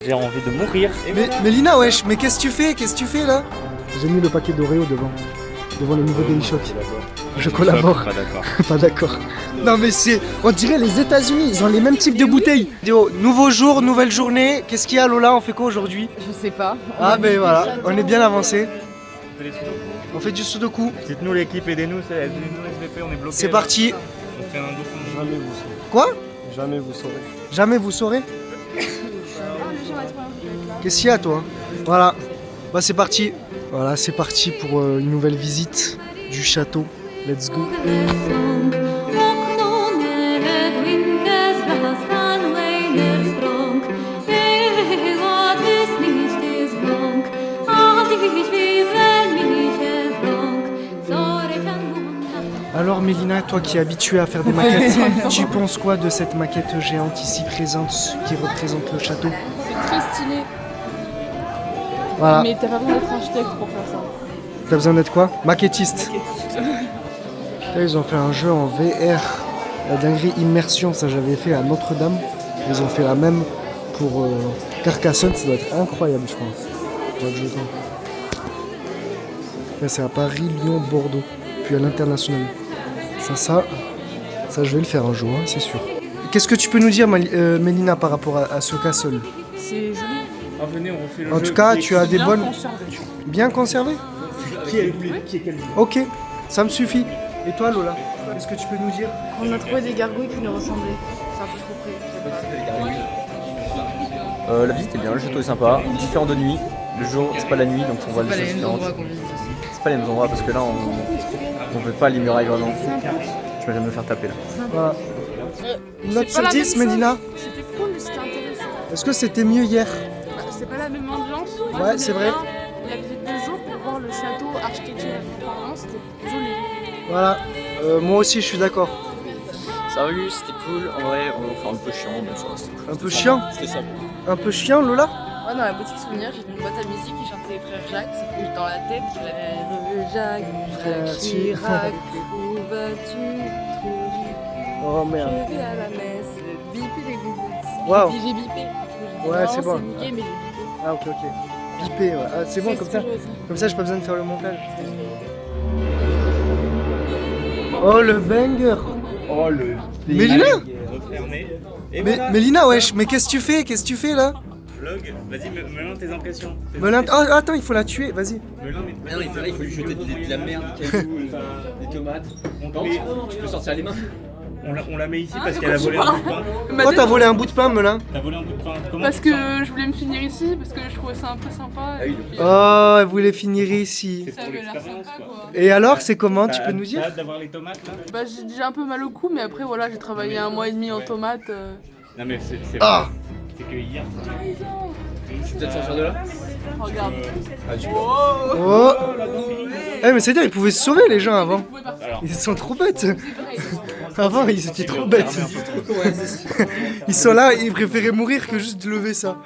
J'ai envie de mourir. Mais Mélina, wesh, mais qu'est-ce que tu fais? Qu'est-ce que tu fais là? J'ai mis le paquet d'Oreo devant le nouveau Daily Shock. Je collabore. Pas d'accord. Pas d'accord. Non mais on dirait les États-Unis, ils ont les mêmes types de bouteilles. Nouveau jour, nouvelle journée. Qu'est-ce qu'il y a Lola? On fait quoi aujourd'hui? Je sais pas. Ah ben voilà, on est bien avancé. On fait du sudoku. Dites-nous l'équipe, aidez-nous, nous SVP, on est bloqué. C'est parti. On fait un dauphin. Jamais vous saurez. Quoi? Jamais vous saurez. Jamais vous saurez? Qu'est-ce qu'il y a toi? Voilà. Bah c'est parti. Voilà, c'est parti pour une nouvelle visite du château. Let's go. Alors Mélina, toi qui es habituée à faire des maquettes, tu penses quoi de cette maquette géante ici présente qui représente le château? C'est très stylé. Voilà. Mais t'as pas besoin d'être architecte pour faire ça. T'as besoin d'être quoi? Maquettiste. Là, ils ont fait un jeu en VR. La dinguerie immersion, ça j'avais fait à Notre-Dame. Ils ont fait la même pour Carcassonne, ça doit être incroyable je pense. Faudrait que je tente. Là c'est à Paris, Lyon, Bordeaux, puis à l'international. Ça je vais le faire un jour, hein, c'est sûr. Qu'est-ce que tu peux nous dire Mélina par rapport à ce castle? C'est joli. Ah, venez, on refait le En jeu. tout cas, tu as des Bien bonnes... conservé. Bien conservées? Ok, ça me suffit. Et toi Lola, qu'est-ce que tu peux nous dire? On a trouvé des gargouilles qui nous ressemblaient. C'est un peu trop près. La visite est bien, le château est sympa, différent de nuit. Le jour, c'est pas la nuit, donc on voit les choses différentes. C'est pas les mêmes endroits parce que là, on veut pas les murailles vraiment. Je vais jamais me faire taper là. Voilà. Une note sur 10 Mélina? C'était cool, c'était intéressant. Est-ce que c'était mieux hier? C'est pas la même ambiance. Ouais, c'est vrai. Il y avait 2 jours pour voir le château architectural. Apparemment, c'était joli. Voilà, moi aussi je suis d'accord. Ça a eu, c'était cool. En vrai, on fait un peu chiant, mais ça c'était cool. Un peu chiant? C'était ça. Un peu chiant Lola? Ouais, dans la boutique souvenir, j'ai une boîte à musique qui chantait Frère Jacques. C'était juste dans la tête. J'avais Jacques, Frère Chirac, où vas-tu? Trop Oh merde. Je vais à la messe, biper les gouttes. Waouh. J'ai bipé. Ouais, c'est bon. C'est niqué, mais j'ai bipé. Ah ok ok. Bipé, ouais. Ah, c'est bon comme ça. Comme ça j'ai pas besoin de faire le montage. Oh le banger. Oh le. Mélina? Refermé. Et Mais, voilà. Mélina wesh, mais qu'est-ce que tu fais? Qu'est-ce que tu fais là? Vlog, vas-y, Melun, tes impressions. Melun, oh, attends, il faut la tuer, vas-y. Melun, mais. Mais non, il faut lui jeter de la merde, des cailloux, des tomates. Non, tu peux sortir les mains. On la met ici parce qu'elle a volé un bout de pain. Oh t'as volé un bout de pain Melun? T'as volé un bout de pain. Comment Parce tu te sens? que je voulais me finir ici, parce que je trouvais ça un peu sympa. Ah oui, et puis, Oh, elle voulait finir ici. C'est ça pour avait l'air l'expérience, sympa quoi. quoi. Et alors, c'est comment? Tu T'as- peux nous dire? t'as hâte d'avoir les tomates là? Bah j'ai déjà un peu mal au cou, mais après voilà, j'ai travaillé 1 mois et demi en tomates. Non mais c'est Ah. c'est que hier. Tu peux peut-être sortir de là. Regarde. Ah, tu peux. Oh. Eh mais c'est-à-dire, ils pouvaient se sauver les gens avant. Alors, Ils sont trop bêtes. Avant, ils étaient trop bêtes. Ils sont là, ils préféraient mourir que juste lever ça.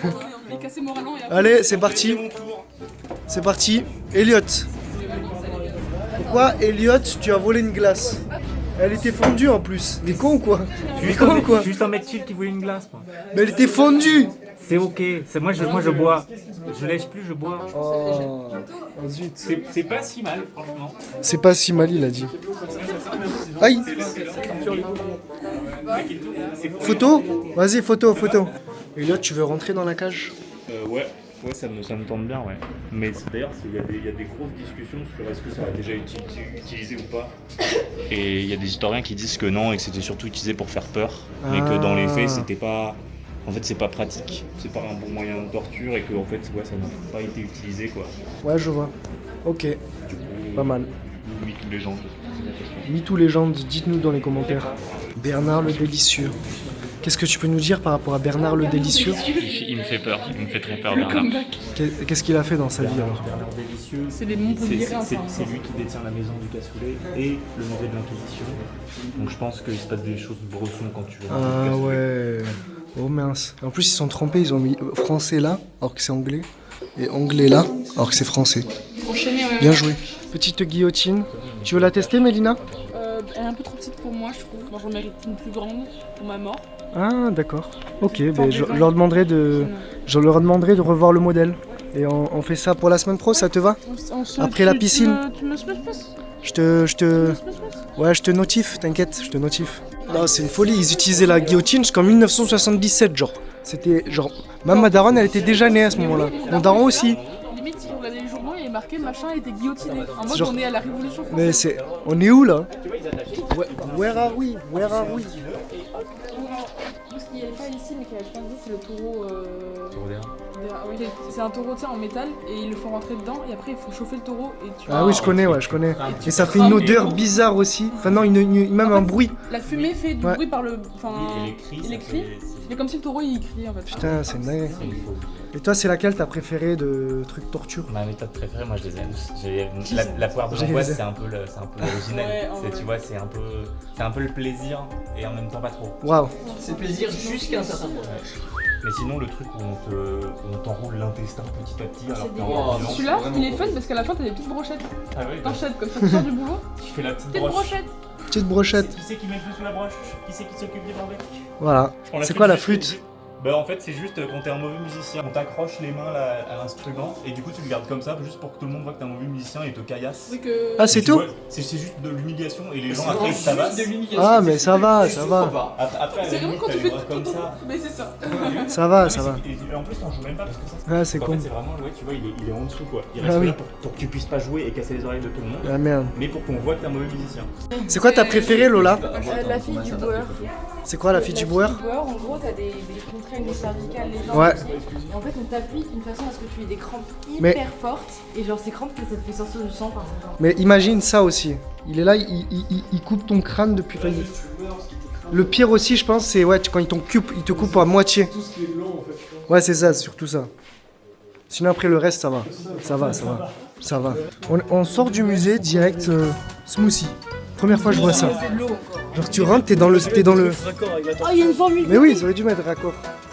On est cassé moralement et après. Allez, c'est parti. C'est parti. Elliot. Pourquoi, Elliot, tu as volé une glace? Elle était fondue en plus. T'es con ou quoi? T'es con ou quoi? juste un mec chill qui voulait une glace. Quoi. Mais elle était fondue. C'est ok. C'est moi je bois. Je lèche plus, je bois. Oh, zut. C'est pas si mal, franchement. C'est pas si mal, il a dit. Aïe. Photo? Vas-y, photo. Elliot, tu veux rentrer dans la cage? Ouais, ça me tente bien, ouais. Mais d'ailleurs, il y a des grosses discussions sur est-ce que ça a déjà été utilisé ou pas. Et il y a des historiens qui disent que non, et que c'était surtout utilisé pour faire peur. Mais que dans les faits, c'était pas. En fait, c'est pas pratique. C'est pas un bon moyen de torture et que en fait, ouais, ça n'a pas été utilisé, quoi. Ouais, je vois. Ok, pas mal. Oui, tous les gens. MeToo Légende, dites-nous dans les commentaires. Bernard le Délicieux. Qu'est-ce que tu peux nous dire par rapport à Bernard le Délicieux? Il me fait peur, il me fait très peur, Bernard. Qu'est-ce qu'il a fait dans sa vie alors? Bernard Délicieux, C'est les Montpellierins, ça. c'est lui qui détient la maison du cassoulet et le musée de l'Inquisition. Donc je pense qu'il se passe des choses bressons quand tu veux. Ah ouais. Oh mince. En plus ils sont trompés, ils ont mis français là, alors que c'est anglais. Et anglais là, alors que c'est français. Enchaîné, ouais. Bien joué. Petite guillotine. Tu veux la tester Mélina? Elle un peu trop petite pour moi, je trouve. Moi, j'en mérite une plus grande pour ma mort. Ah, d'accord. Ok, Enfin, ben, je leur demanderai de revoir le modèle. Et on fait ça pour la semaine pro, ça te va? Après la piscine. Tu me Je te notifie, t'inquiète, je te notifie. Non, c'est une folie, ils utilisaient la guillotine jusqu'en 1977, genre. C'était genre. Même ma daronne, elle était déjà née à ce moment-là. Mon daron aussi. Limite, si on regardait les journaux, il y avait marqué machin était guillotiné. En mode, Genre- on est à la Révolution française. Mais c'est. On est où là? Where are we? Where are we? Ce qu'il n'y avait pas ici, mais qui a changé, c'est le taureau. Oui, c'est un taureau en métal et ils le font rentrer dedans et après il faut chauffer le taureau et tu. Ah oui, je connais, ouais, je connais. tu Et ça fait crames. une odeur bizarre aussi. Enfin, non, même un bruit. La fumée fait du Ouais. bruit par le. Enfin. Les cris. Mais comme si le taureau il criait en fait. Putain, c'est dingue. Et toi, c'est laquelle t'as préféré de trucs torture? Ma méthode préférée, moi je les aime. La poire de J'ai l'angoisse, les c'est un peu l'original. Ouais, en vrai. Tu vois, c'est un peu le plaisir et en même temps pas trop. Waouh. C'est plaisir jusqu'à un certain point. Mais sinon, le truc où on t'enroule l'intestin petit à petit alors que t'es en Wow. ambulance. Celui-là, il est fun parce qu'à la fin t'as des petites brochettes. Ah oui, T'enchaînes comme ça, tu sors du boulot. tu fais la petite Petite broche. brochette. Petite brochette. Qui c'est qui met le feu sous la broche? Qui c'est qui s'occupe des barbecues? Voilà. C'est quoi la flûte? Bah en fait c'est juste quand t'es un mauvais musicien, on t'accroche les mains là, à l'instrument et du coup tu le gardes comme ça juste pour que tout le monde voit que t'es un mauvais musicien et te caillasse. Oui, que... Ah, c'est Et tu tout? vois, c'est juste de l'humiliation et les gens après ils tabassent. Ah, mais ça va, ça va. Après à la C'est vraiment limite, quand t'as tu les fais bras comme ça. Mais c'est ça. Ça va, Ah, ça mais va. Et en plus t'en joues même pas parce que ça Ah, c'est en con. fait c'est vraiment ouais tu vois il est en dessous quoi. Il Ah reste oui. là pour que tu puisses pas jouer et casser les oreilles de tout le monde. Ah merde. Mais pour qu'on voit que t'es un mauvais musicien. C'est quoi ta préférée, Lola? La fille du beurre. C'est quoi la fille du boueur? En gros, t'as des contraintes cervicales, les jambes. Ouais. Et en fait, on t'applique d'une façon à ce que tu aies des crampes Mais- hyper fortes. Et genre, ces crampes, que ça te fait sortir du sang par exemple. Mais imagine ça aussi. Il est là, il coupe ton crâne depuis. Enfin, le pire aussi, je pense, c'est ouais, quand il te coupe à moitié. Ouais, c'est ça, c'est surtout ça. Sinon, après le reste, ça va. Ça va, ça va. Ça va. On sort du musée direct smoothie. Première fois, je vois ça. Genre, tu rentres, t'es dans le. Oh, il y a une formule. Mais oui, ils auraient dû mettre raccord.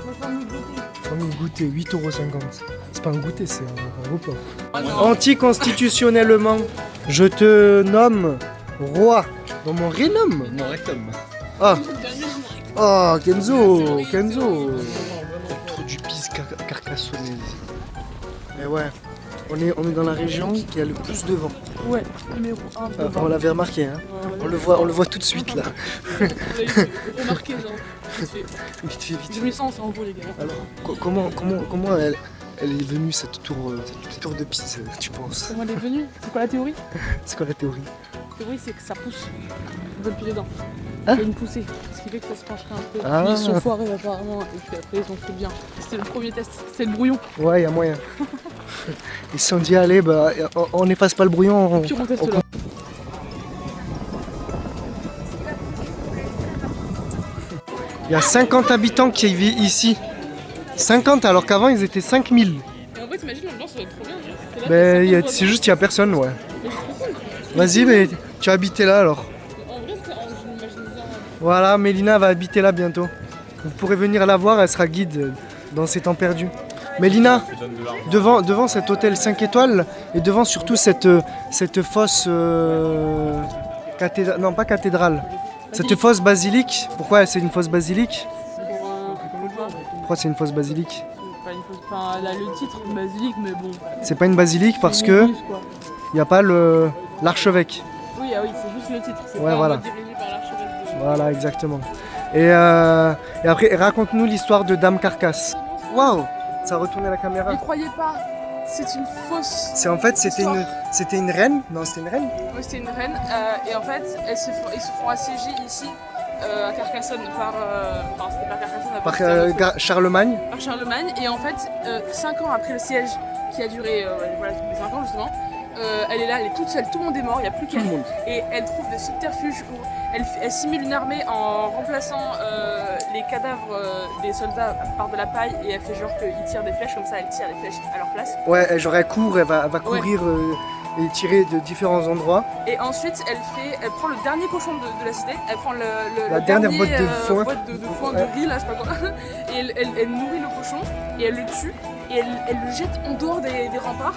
La formule goûter. Formule goûter, 8,50€. C'est pas un goûter, c'est un repas. Anticonstitutionnellement, je te nomme roi. Dans mon rénomme. Non, rectum. Ah. Ah, Kenzo. Trop du pisse carcassonnaise. Et ouais, on est dans la région qui a le plus de vent. Ouais, numéro 1. On l'avait remarqué, hein. On le voit tout de suite là. Remarqué, genre. Vite fait, vite Je fait. me sens en haut, les gars. Alors, comment elle est venue cette tour de pisse, tu penses? Comment elle est venue? C'est quoi la théorie? C'est quoi la théorie? La théorie, c'est que ça pousse. Depuis les dents. Hein? Il y a une poussée. Ce qui fait que ça se pencherait un peu. Ah. Puis ils sont foirés apparemment. Et puis après, ils ont fait bien. C'était le premier test. C'était le brouillon. Ouais, y a moyen. Ils se sont dit, allez, bah, on n'efface pas le brouillon. Puis on teste là. Il y a 50 habitants qui vivent ici. 50 alors qu'avant ils étaient 5000. Et en vrai, t'imagines, l'ambiance, ça va être trop bien. T'es là, Mais t'as 50 c'est juste, il n'y a personne, ouais. Mais c'est trop cool. Vas-y, mais tu as habité là alors. En vrai, je m'imagine bien. Voilà, Mélina va habiter là bientôt. Vous pourrez venir la voir, elle sera guide dans ces temps perdus. Mélina, devant cet hôtel 5 étoiles et devant surtout cette fosse cathédrale, non pas cathédrale, cette fosse basilique. Pourquoi c'est une fosse basilique? Pourquoi c'est une fosse basilique? Pas une fausse. Enfin, elle a le titre basilique, mais bon. C'est pas une basilique parce C'est une que église, quoi. il n'y a pas l'archevêque. Oui, ah oui, c'est juste le titre. C'est Ouais, pas voilà. en mode dirigé par l'archevêque. Voilà, exactement. Et après, raconte-nous l'histoire de Dame Carcasse. Waouh, ça a retourné la caméra. Ne croyez pas, c'est une fausse. C'est en fait, Histoire. c'était une reine. Non, c'était une reine. Oui, c'était une reine. Et en fait, ils se font assiéger ici à Carcassonne par. Enfin, c'était pas Carcassonne, Par c'était Charlemagne. par Charlemagne. Et en fait, 5 ans après le siège qui a duré voilà, 5 ans justement, elle est là, elle est toute seule, tout le monde est mort, il n'y a plus qu'elle. Et elle trouve des subterfuges où elle simule une armée en remplaçant les cadavres des soldats par de la paille et elle fait genre qu'ils tirent des flèches, comme ça elle tire les flèches à leur place. Ouais, genre elle court, elle va courir et tirer de différents endroits. Et ensuite elle prend le dernier cochon de la cité, elle prend La le dernière dernier, botte de foin. boîte de foin, Ouais. de riz là, je sais pas quoi. Et elle nourrit le cochon et elle le tue et elle le jette en dehors des remparts.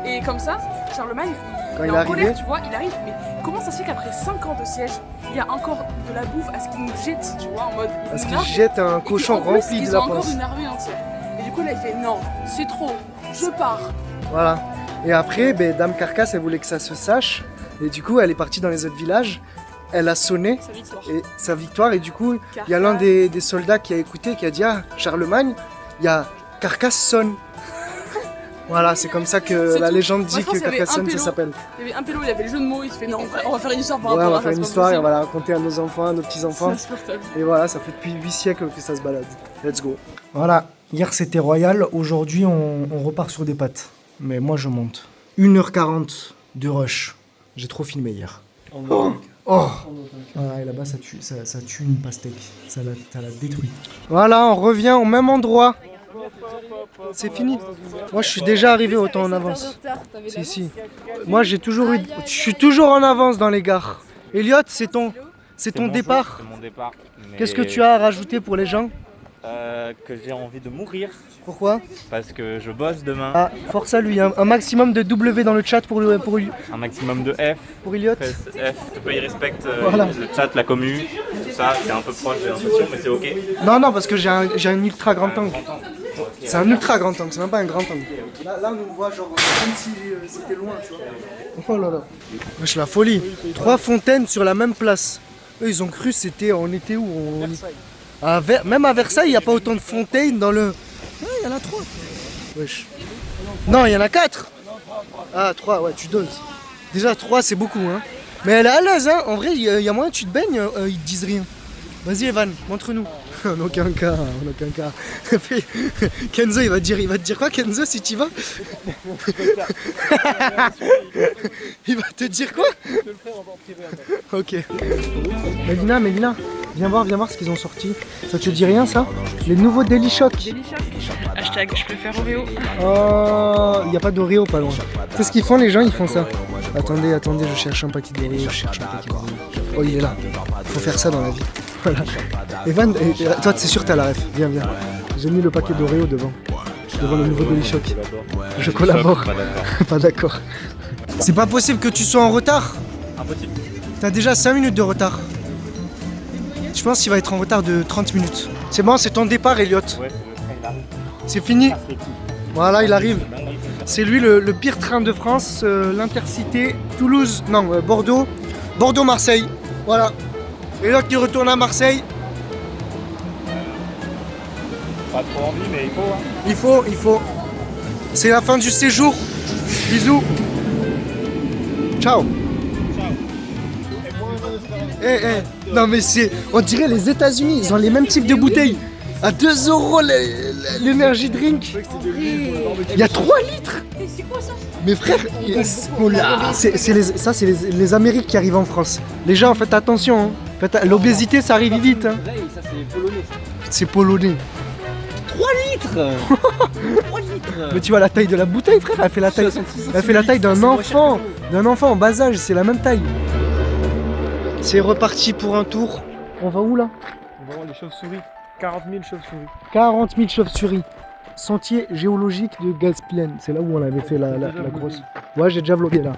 Et comme ça, Charlemagne, Quand il il est en est colère, arrivé. tu vois, il arrive. Mais comment ça se fait qu'après 5 ans de siège, il y a encore de la bouffe à ce qu'il nous jette, tu vois, en mode. Parce il qu'il nargue, jette un et cochon qu'en plus, rempli de ils ont la encore panse. une armée entière. Et du coup, là, il fait non, c'est trop, je pars. Voilà. Et après, ben, Dame Carcasse, elle voulait que ça se sache. Et du coup, elle est partie dans les autres villages. Elle a sonné Sa victoire. et sa victoire. Et du coup, il y a l'un des soldats qui a écouté, qui a dit ah, Charlemagne, il y a Carcasse sonne. Voilà, c'est comme ça que C'est la tout. légende Moi, dit je pense que qu'il y avait Carcasse un sonne, ça pélo. s'appelle. Il y avait un pélo, il avait le jeu de mots, il se fait non, on va faire une histoire par Ouais, rapport on à va ça. faire une c'est histoire et on pas va la raconter à nos enfants, à nos petits-enfants. possible. C'est insupportable. Et voilà, ça fait depuis 8 siècles que ça se balade. Let's go. Voilà, hier c'était royal, aujourd'hui on repart sur des pattes. Mais moi je monte. 1h40 de rush. J'ai trop filmé hier. Oh, voilà, et là-bas ça tue une pastèque. Ça la détruit. Voilà, on revient au même endroit. C'est fini. Moi je suis déjà arrivé autant en avance. Si. Moi j'ai toujours eu... Je suis toujours en avance dans les gares. Elliot, c'est ton départ. C'est mon départ. mais, Qu'est-ce que tu as à rajouter pour les gens? Que j'ai envie de mourir Pourquoi? parce que je bosse demain. Ah, force à lui, hein. Un maximum de W dans le chat pour Elliot. Un maximum de F. F, tout pays respecte Voilà. le chat, la commu, tout ça, c'est un peu proche, j'ai l'impression, mais c'est ok. Non, parce que j'ai un ultra grand angle. C'est un ultra grand angle, c'est même pas un grand angle. Là on nous voit genre comme si c'était loin, tu vois. Oh là là. Wesh, la folie. 3 fontaines sur la même place. Eux, ils ont cru on était où? Même à Versailles, il n'y a pas autant de fontaines dans le... Ah, il y en a 3. Wesh. Non, il y en a 4. Ah, 3, ouais, tu doses. Déjà, 3, c'est beaucoup, hein. Mais elle est à l'aise, hein. En vrai, il y a moyen que tu te baignes, ils te disent rien. Vas-y, Evan, montre-nous. En aucun cas. Kenzo, il va te dire quoi, Kenzo, si tu vas? Il va te dire quoi? Ok. Mélina, viens voir ce qu'ils ont sorti. Ça te dit rien, ça? Les nouveaux Daily Shock. Hashtag je préfère Oreo. Oh, il n'y a pas d'Oreo pas loin. Qu'est-ce qu'ils font, les gens? Ils font ça. Attendez, je cherche un paquet d'Oreo. Oh, il est là. Faut faire ça dans la vie. Voilà. Evan, toi, c'est sûr, t'as la ref. Viens. J'ai mis le paquet d'Oreo devant le nouveau Daily Shock. Je collabore. Pas d'accord. C'est pas possible que tu sois en retard. Impossible. T'as déjà 5 minutes de retard. Je pense qu'il va être en retard de 30 minutes. C'est bon, c'est ton départ, Elliot. Ouais, C'est fini. Voilà, il arrive. C'est lui le pire train de France, l'Intercité, Toulouse, non, Bordeaux, Bordeaux-Marseille. Voilà. Et l'autre qui retourne à Marseille. Pas trop envie, mais il faut. Hein. Il faut. C'est la fin du séjour. Bisous. Ciao. Non mais on dirait les États-Unis, ils ont les mêmes types de bouteilles. À 2 € l'énergie drink. Il y a 3 litres. C'est quoi ça? Mais frère, c'est les Amériques qui arrivent en France. Les gens, faites attention. Hein. L'obésité, ça arrive vite. Hein. Ça, c'est polonais. C'est polonais. 3 litres. Mais tu vois la taille de la bouteille, frère, elle fait la taille d'un enfant. D'un enfant en bas âge, c'est la même taille. C'est reparti pour un tour. On va où là? On va voir les chauves-souris. 40 000 chauves-souris. 40 000 chauves-souris. Sentier géologique de Gasplen. C'est là où on avait fait la grosse. Ouais, j'ai déjà vlogué là.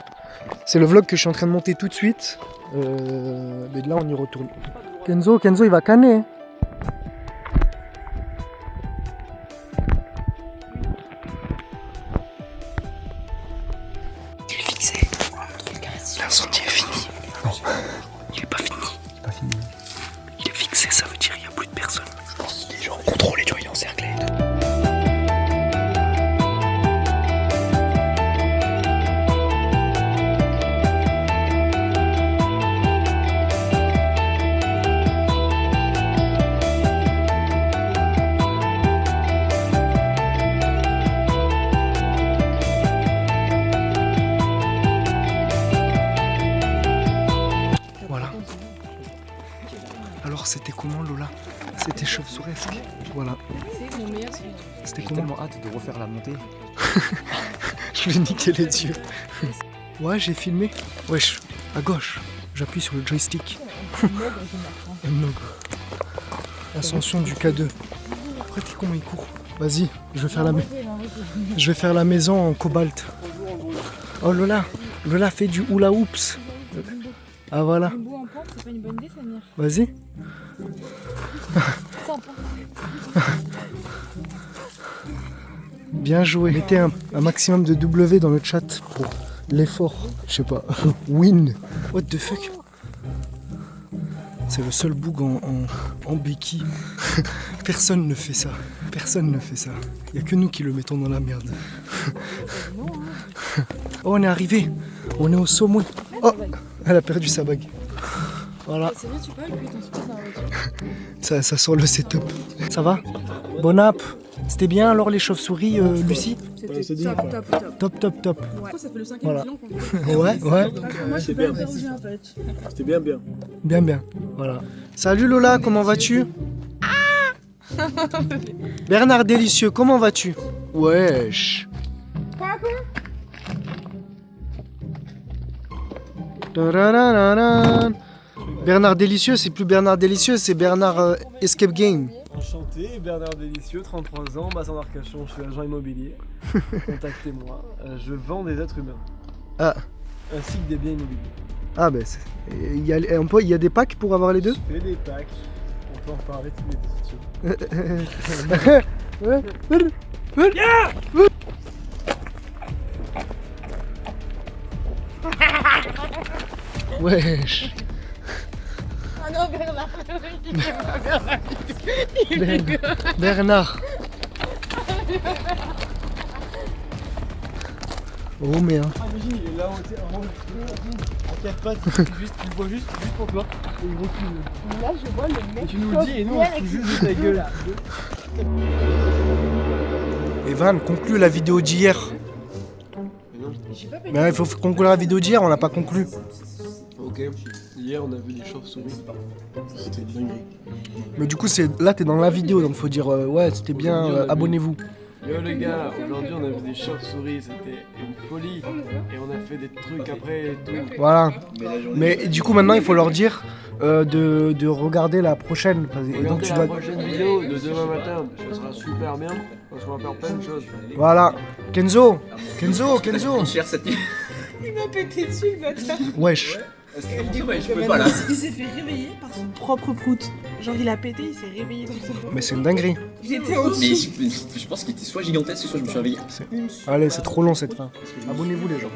C'est le vlog que je suis en train de monter tout de suite. Mais là, on y retourne. Kenzo, il va canner. Hein. Il est fixé. L'incendie est fini. Non, il est pas fini. Il est fixé, ça veut dire qu'il n'y a plus de personne. Les gens contrôlés, tu vois, il est encerclé. Voilà. Alors c'était comment Lola? C'était chauve-souresque. Voilà. C'est mon meilleur souvenir. C'était J'ai comment? tellement hâte de refaire la montée. Je vais niquer les yeux. Ouais, j'ai filmé. Wesh, à gauche. J'appuie sur le joystick. Ascension du K2. Après, comment il court? Vas-y, je vais faire la maison en cobalt. Oh Lola, Lola fait du hula hoops. Ah voilà. Le bout en pente, c'est pas une bonne idée, Samir. Vas-y. C'est important. Bien joué. Mettez un maximum de W dans le chat pour l'effort. Je sais pas. Win. What the fuck? C'est le seul boug en béquille. Personne ne fait ça. Personne ne fait ça. Il n'y a que nous qui le mettons dans la merde. Oh, on est arrivé. On est au sommet. Oh, elle a perdu sa bague. Voilà. C'est vrai, tu peux appuyer ton space dans la voiture. Ça sent le setup. Ça va? Bon app. C'était bien alors les chauves-souris, Lucie? C'était top, top, top. Top, top, top. Ouais. Ça fait le 5e Voilà. bilan qu'on fait. Ouais, ouais. Moi, je suis pas interrogée en fait. C'était bien, bien. Bien, bien. Voilà. Salut Lola, comment vas-tu? Bernard Délicieux, comment vas-tu? Wesh. Tararararan. Bernard Délicieux, c'est plus Bernard Délicieux, c'est Bernard Escape Game. Enchanté, Bernard Délicieux, 33 ans, bassin d'Arcachon, je suis agent immobilier. Contactez-moi, je vends des êtres humains. Ah. Ainsi que des biens immobiliers. Ah ben, il y a des packs pour avoir les deux? Je fais des packs, on peut en parler toutes les discussions. Wesh. Ah non, Bernard. Bernard. Oh merde. Imagine, il est là en 4 pattes, juste, tu le vois juste pour toi, et il recule. Là, je vois le mec. Et tu nous le dis, et nous on se fout juste de ta gueule. Evan, conclue la vidéo d'hier. Mais il faut conclure la vidéo d'hier, on n'a pas conclu. Ok, hier on a vu des chauves-souris, c'était une dinguerie. Mais du coup, là t'es dans la vidéo, donc faut dire ouais, c'était bien, abonnez-vous. Yo les gars, aujourd'hui on a vu des chauves-souris, c'était une folie. Et on a fait des trucs après et tout. Voilà. Mais du coup, maintenant il faut leur dire de regarder la prochaine. Et donc, Regardez la prochaine vidéo de demain matin, ça sera super bien, parce qu'on va faire plein de choses. Voilà. Kenzo. Cher cette nuit. Il m'a pété dessus, le bâtard. Wesh. Je peux pas là. Il s'est fait réveiller par son propre prout. Genre, il a pété, il s'est réveillé comme ça. Mais c'est une dinguerie. J'étais au Mais dessus. je pense qu'il était soit gigantesque, soit je me suis réveillé. Allez, c'est trop long cette fin. Abonnez-vous les gens.